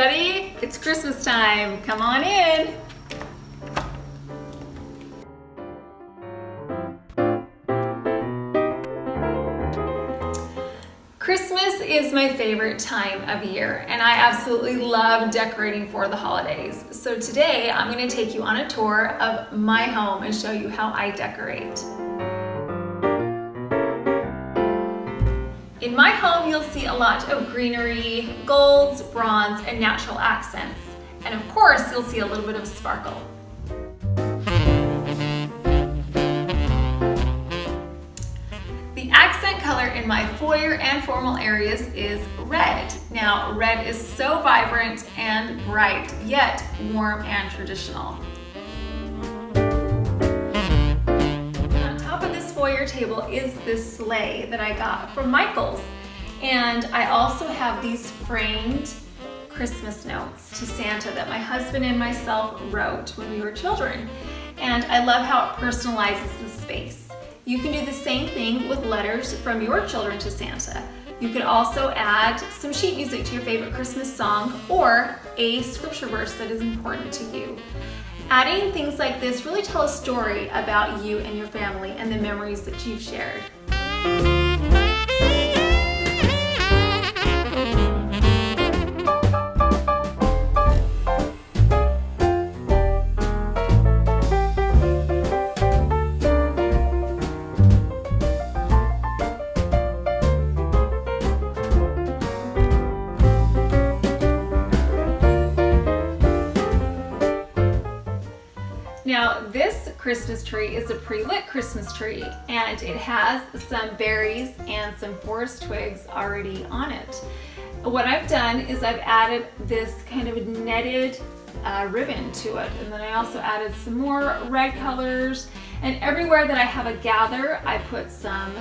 everybody. It's Christmas time. Come on in. Christmas is my favorite time of year, and I absolutely love decorating for the holidays. So today I'm going to take you on a tour of my home and show you how I decorate. In my home, you'll see a lot of greenery, golds, bronze, and natural accents. And of course, you'll see a little bit of sparkle. The accent color in my foyer and formal areas is red. Now, red is so vibrant and bright, yet warm and traditional. Foyer table is this sleigh that I got from Michael's, and I also have these framed Christmas notes to Santa that my husband and myself wrote when we were children, and I love how it personalizes the space. You can do the same thing with letters from your children to Santa. You can also add some sheet music to your favorite Christmas song or a scripture verse that is important to you. Adding things like this really tell a story about you and your family and the memories that you've shared. Now, this Christmas tree is a pre-lit Christmas tree, and it has some berries and some forest twigs already on it. What I've done is I've added this kind of netted ribbon to it, and then I also added some more red colors, and everywhere that I have a gather, I put some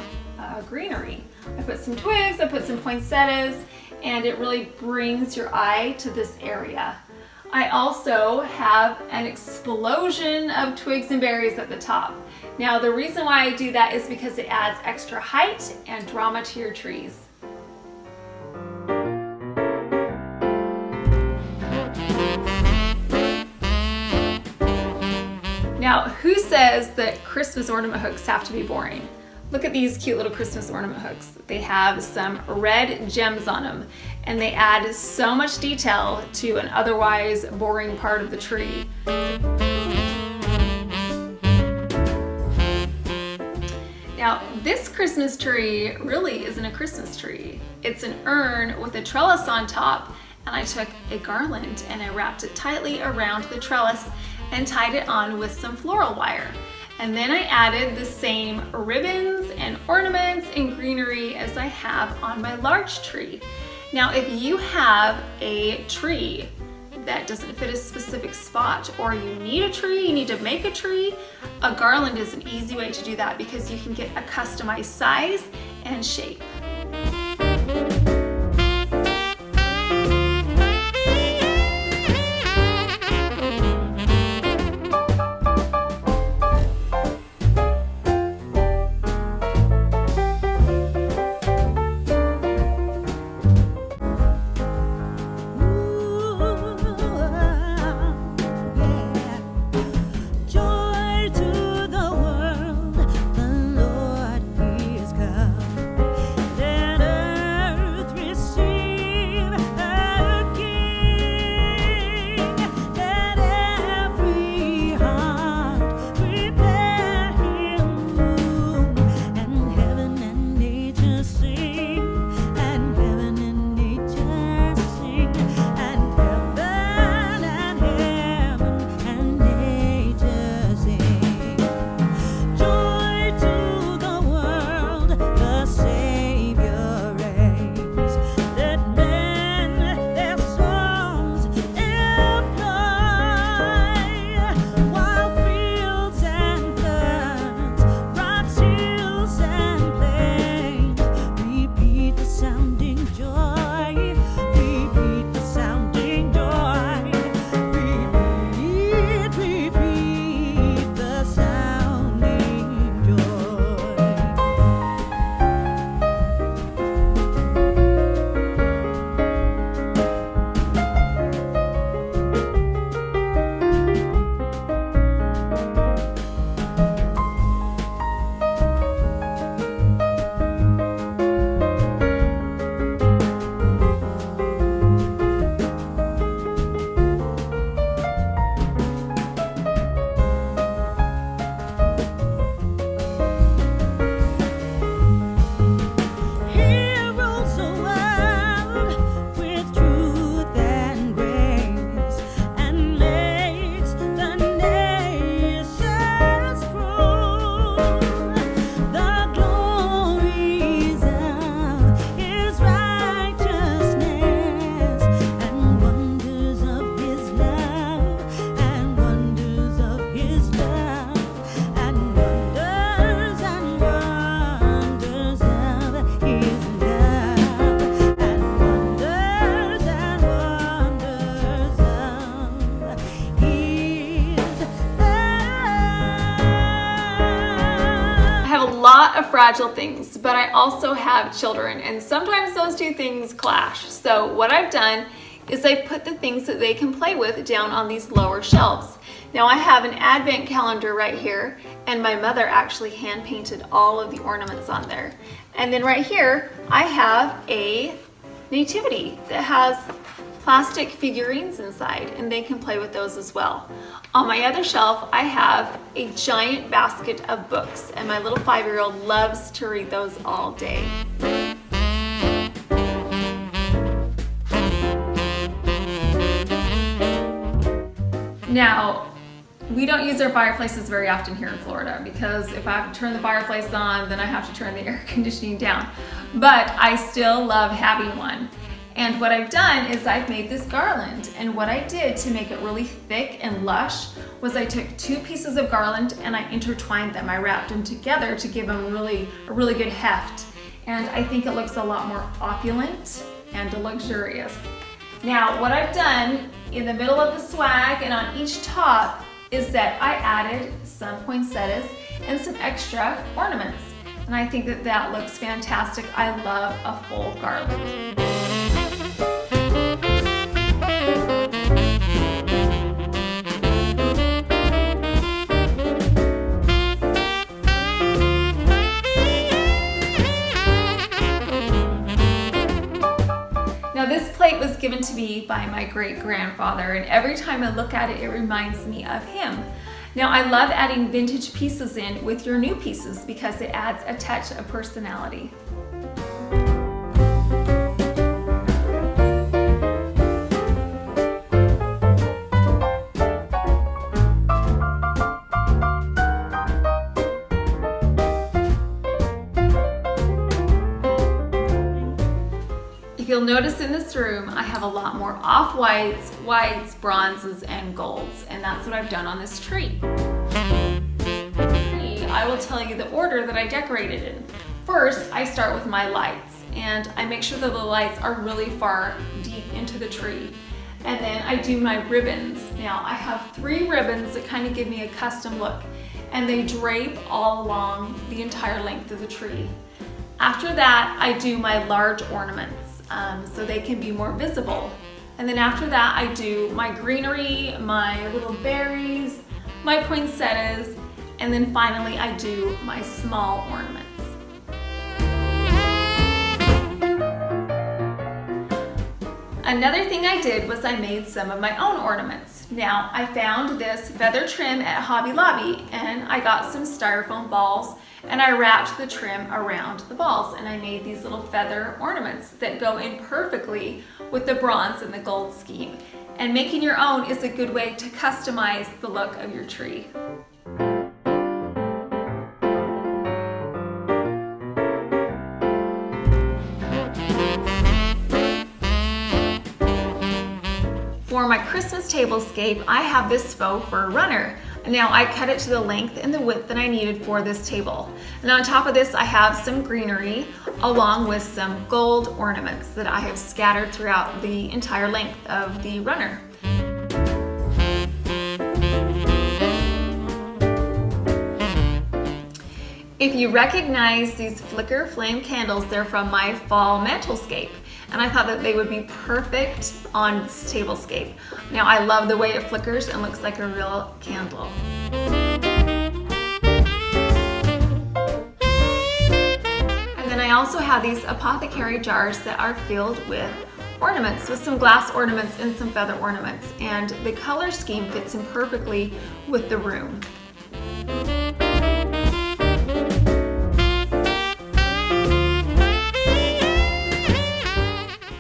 greenery. I put some twigs, I put some poinsettias, and it really brings your eye to this area. I also have an explosion of twigs and berries at the top. Now, the reason why I do that is because it adds extra height and drama to your trees. Now, who says that Christmas ornament hooks have to be boring? Look at these cute little Christmas ornament hooks. They have some red gems on them, and they add so much detail to an otherwise boring part of the tree. Now, this Christmas tree really isn't a Christmas tree. It's an urn with a trellis on top, and I took a garland and I wrapped it tightly around the trellis and tied it on with some floral wire. And then I added the same ribbons and ornaments and greenery as I have on my large tree. Now, if you have a tree that doesn't fit a specific spot, or you need a tree, you need to make a tree, a garland is an easy way to do that because you can get a customized size and shape. fragile things, but I also have children, and sometimes those two things clash. So what I've done is I put the things that they can play with down on these lower shelves. Now I have an advent calendar right here, and my mother actually hand painted all of the ornaments on there. And then right here, I have a nativity that has plastic figurines inside, and they can play with those as well. On my other shelf, I have a giant basket of books, and my little 5-year-old loves to read those all day. Now, we don't use our fireplaces very often here in Florida because if I have to turn the fireplace on, then I have to turn the air conditioning down. But I still love having one. And what I've done is I've made this garland, and what I did to make it really thick and lush was I took 2 pieces of garland and I intertwined them. I wrapped them together to give them a really good heft. And I think it looks a lot more opulent and luxurious. Now, what I've done in the middle of the swag and on each top is that I added some poinsettias and some extra ornaments. And I think that that looks fantastic. I love a full garland. Now this plate was given to me by my great-grandfather, and every time I look at it, it reminds me of him. Now I love adding vintage pieces in with your new pieces because it adds a touch of personality. You'll notice in this room I have a lot more off-whites, whites, bronzes, and golds, and that's what I've done on this tree. I will tell you the order that I decorated in. First, I start with my lights, and I make sure that the lights are really far deep into the tree. And then I do my ribbons. Now I have 3 ribbons that kind of give me a custom look, and they drape all along the entire length of the tree. After that, I do my large ornaments. So they can be more visible. And then after that, I do my greenery, my little berries, my poinsettias, and then finally I do my small ornaments. Another thing I did was I made some of my own ornaments. Now, I found this feather trim at Hobby Lobby, and I got some styrofoam balls, and I wrapped the trim around the balls, and I made these little feather ornaments that go in perfectly with the bronze and the gold scheme. And making your own is a good way to customize the look of your tree. For my Christmas tablescape, I have this faux fur runner. Now I cut it to the length and the width that I needed for this table. And on top of this, I have some greenery along with some gold ornaments that I have scattered throughout the entire length of the runner. If you recognize these flicker flame candles, they're from my fall mantlescape. And I thought that they would be perfect on this tablescape. Now I love the way it flickers and looks like a real candle. And then I also have these apothecary jars that are filled with ornaments, with some glass ornaments and some feather ornaments. And the color scheme fits in perfectly with the room.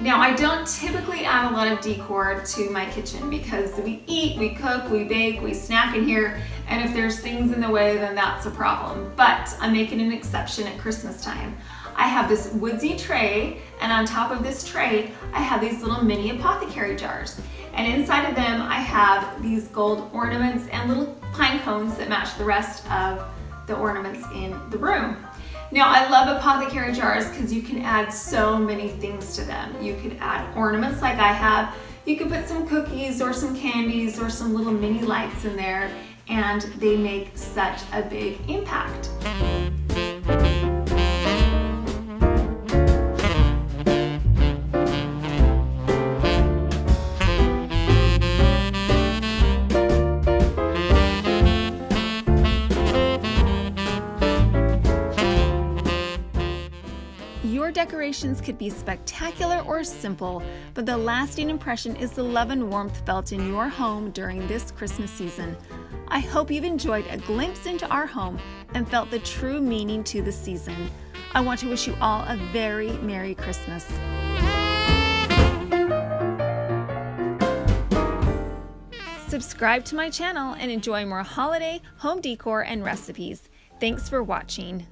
Now, I don't typically add a lot of decor to my kitchen because we eat, we cook, we bake, we snack in here, and if there's things in the way, then that's a problem. But I'm making an exception at Christmas time. I have this woodsy tray, and on top of this tray, I have these little mini apothecary jars. And inside of them, I have these gold ornaments and little pine cones that match the rest of the ornaments in the room. Now, I love apothecary jars because you can add so many things to them. You could add ornaments like I have. You could put some cookies or some candies or some little mini lights in there, and they make such a big impact. Your decorations could be spectacular or simple, but the lasting impression is the love and warmth felt in your home during this Christmas season. I hope you've enjoyed a glimpse into our home and felt the true meaning to the season. I want to wish you all a very Merry Christmas. Subscribe to my channel and enjoy more holiday, home decor, and recipes. Thanks for watching.